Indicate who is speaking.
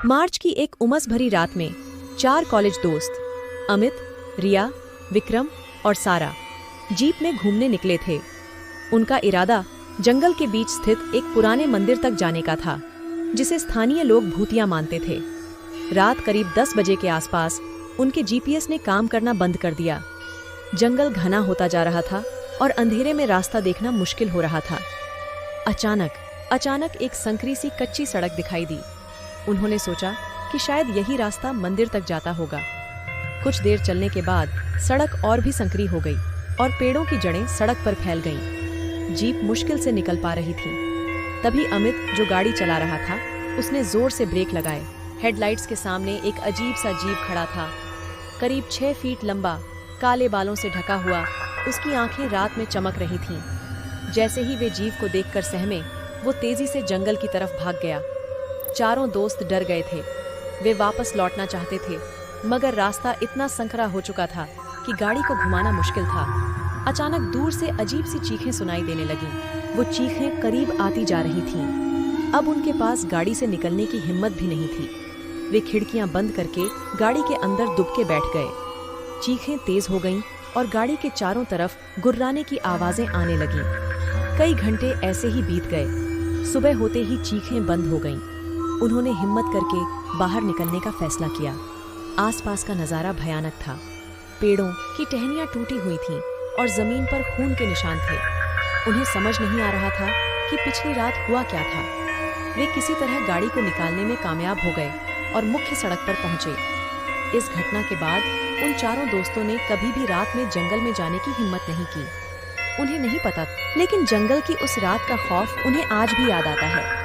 Speaker 1: मार्च की एक उमस भरी रात में 4 कॉलेज दोस्त अमित, रिया, विक्रम और सारा जीप में घूमने निकले थे। उनका इरादा जंगल के बीच स्थित एक पुराने मंदिर तक जाने का था, जिसे स्थानीय लोग भूतिया मानते थे। रात करीब 10 बजे के आसपास उनके जीपीएस ने काम करना बंद कर दिया। जंगल घना होता जा रहा था और अंधेरे में रास्ता देखना मुश्किल हो रहा था। अचानक एक संकरी सी कच्ची सड़क दिखाई दी। उन्होंने सोचा कि शायद यही रास्ता मंदिर तक जाता होगा। कुछ देर चलने के बाद सड़क और भी संकरी हो गई और पेड़ों की जड़ें सड़क पर फैल गईं। जीप मुश्किल से निकल पा रही थी। तभी अमित, जो गाड़ी चला रहा था, उसने जोर से ब्रेक लगाए। हेडलाइट्स के सामने एक अजीब सा जीप खड़ा था, करीब 6 फीट लंबा, काले बालों से ढका हुआ। उसकी आंखें रात में चमक रही थीं। जैसे ही वे जीप को देखकर सहमे, वो तेजी से जंगल की तरफ भाग गया। चारों दोस्त डर गए थे। वे वापस लौटना चाहते थे, मगर रास्ता इतना संकरा हो चुका था कि गाड़ी को घुमाना मुश्किल था। अचानक दूर से अजीब सी चीखें सुनाई देने लगीं। वो चीखें करीब आती जा रही थीं। अब उनके पास गाड़ी से निकलने की हिम्मत भी नहीं थी। वे खिड़कियां बंद करके गाड़ी के अंदर दुबके बैठ गए। चीखें तेज हो गईं और गाड़ी के चारों तरफ गुर्राने की आवाजें आने लगीं। कई घंटे ऐसे ही बीत गए। सुबह होते ही चीखें बंद हो गईं। उन्होंने हिम्मत करके बाहर निकलने का फैसला किया। आसपास का नजारा भयानक था। पेड़ों की टहनियां टूटी हुई थीं और जमीन पर खून के निशान थे। उन्हें समझ नहीं आ रहा था कि पिछली रात हुआ क्या था। वे किसी तरह गाड़ी को निकालने में कामयाब हो गए और मुख्य सड़क पर पहुंचे। इस घटना के बाद उन चारों दोस्तों ने कभी भी रात में जंगल में जाने की हिम्मत नहीं की। उन्हें नहीं पता, लेकिन जंगल की उस रात का खौफ उन्हें आज भी याद आता है।